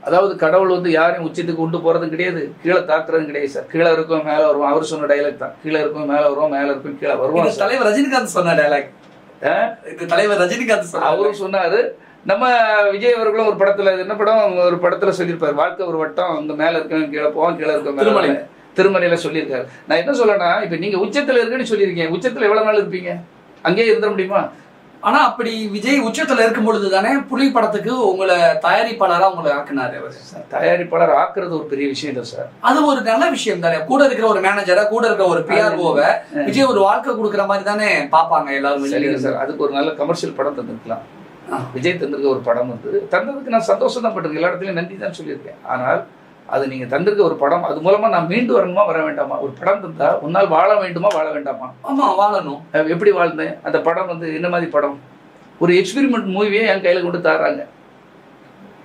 அதாவது கடவுள் வந்து யாரையும் உச்சத்துக்கு கொண்டு போறதும் கிடையாது, கீழே தாக்குறதும் கிடையாது சார். கீழே இருக்கும் மேலே வருவோம், அவர் சொன்ன டைலாக் தான். கீழே இருக்கும் மேலே வருவோம், மேலே இருக்கும் கீழே வருவோம். தலைவர் ரஜினிகாந்த் சொன்ன டைலாக். இது தலைவர் ரஜினிகாந்த் அவரும் சொன்னாரு. நம்ம விஜய் அவர்களும் ஒரு படத்துல, என்ன படம், ஒரு படத்துல சொல்லியிருப்பாரு, வாழ்க்கை ஒரு வட்டம், அங்க மேல இருக்கவங்க கீழே போவான், கீழே இருக்க திருமலையில சொல்லியிருக்காரு. நான் என்ன சொல்லனா, இப்ப நீங்க உச்சத்துல இருக்குன்னு சொல்லியிருக்கீங்க, உச்சத்துல எவ்வளவு நாள் இருப்பீங்க? அங்கேயே இருந்த முடியுமா? ஆனா அப்படி விஜய் உச்சத்துல இருக்கும் பொழுது தானே புலி படத்துக்கு உங்களை தயாரிப்பாளரா உங்களை ஆக்குனாரு அவர். தயாரிப்பாளர் ஆக்குறது ஒரு பெரிய விஷயம் இல்லை சார், அது ஒரு நல்ல விஷயம் தானே. கூட இருக்கிற ஒரு மேனேஜரா, கூட இருக்கிற ஒரு பிஆர்ஓவை விஜய் ஒரு வாழ்க்கை கொடுக்குற மாதிரி தானே பாப்பாங்க எல்லாரும். சரிங்க சார், அதுக்கு ஒரு நல்ல கமர்ஷியல் படம் தந்துருக்கலாம். விஜய் தந்திருக்க ஒரு படம் வந்து தந்ததுக்கு நான் சந்தோஷம் தான் பட்டிருக்கேன், எல்லா இடத்துலையும் நன்றி தான் சொல்லியிருக்கேன். ஆனால் அது நீங்க தந்திருக்க ஒரு படம், அது மூலமா நான் மீண்டு வரணுமா வர வேண்டாமா? ஒரு படம் தந்தா உன்னால் வாழ வேண்டுமா வாழ வேண்டாமா? ஆமா, வாழணும். எப்படி வாழ்ந்தேன்? அந்த படம் வந்து என்ன மாதிரி படம்? ஒரு எக்ஸ்பெரிமெண்ட் மூவியே என் கையில கொண்டு தாராங்க.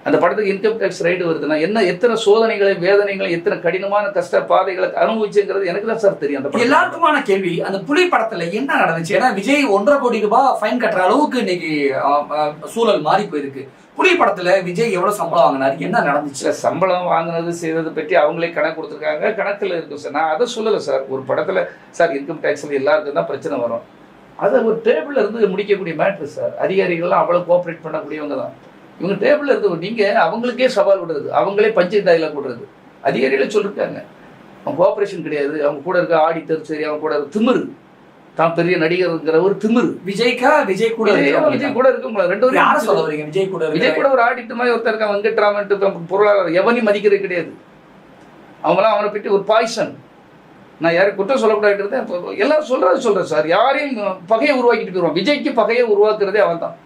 அந்த படத்துக்கு இன்கம் டேக்ஸ் ரைடு வருதுன்னா என்ன, எத்தனை சோதனைகளை, வேதனைகளை, எத்தனை கடினமான கஷ்ட பாதைகளை அனுபவிச்சுங்கிறது எனக்கு தான் சார் தெரியும். அந்த எல்லாருக்குமான கேள்வி, அந்த புலி படத்துல என்ன நடந்துச்சு? ஏன்னா விஜய் 1.5 கோடி ரூபாய் ஃபைன் கட்டுற அளவுக்கு இன்னைக்கு சூழல் மாறி போயிருக்கு. புலி படத்துல விஜய் எவ்வளவு சம்பளம் வாங்கினாரு, என்ன நடந்துச்சு? சம்பளம் வாங்கினது செய்தது பற்றி அவங்களே கணக்கு கொடுத்துருக்காங்க, கணக்குல இருக்கும் சார். நான் அதை சொல்லலை சார். ஒரு படத்துல சார் இன்கம் டேக்ஸ்ல எல்லாருக்கும் தான் பிரச்சனை வரும், அதை ஒரு டேபிள்ல இருந்து முடிக்கக்கூடிய மேட்ரு சார். அதிகாரிகள்லாம் அவ்வளவு கோஆப்ரேட் பண்ணக்கூடியவங்க தான். இவங்க டேபிள்ல இருந்து நீங்க அவங்களுக்கே சவால் விடுறது, அவங்களே பஞ்சாயத்து டைலாக் விடுறது. அதிகாரிகளே சொல்லிருக்காங்க, அவங்க கோஆபரேஷன் கிடையாது. அவங்க கூட இருக்க ஆடிட்டர் சரி, அவங்க கூட திமிரு, தான் பெரிய நடிகர்ங்கிற ஒரு திமிரு. விஜய் கூட இருக்குங்களா? 2 பேரும் சொல்ல வரீங்க. விஜய் கூட ஒரு ஆடிட்டர் மாதிரி ஒருத்தர் இருக்கான், வெங்கட்ராமன். பொருளாதாரம் எவனையும் மதிக்கிறது கிடையாது. அவங்களாம் அவனை பற்றி ஒரு பாய்சன். நான் யாரையும் குற்றம் சொல்லக்கூடாது, எல்லாரும் சொல்றேன் சார். யாரையும் பகையை உருவாக்கிட்டு போயிடுவான். விஜய்க்கு பகையை உருவாக்குறதே அவன் தான்.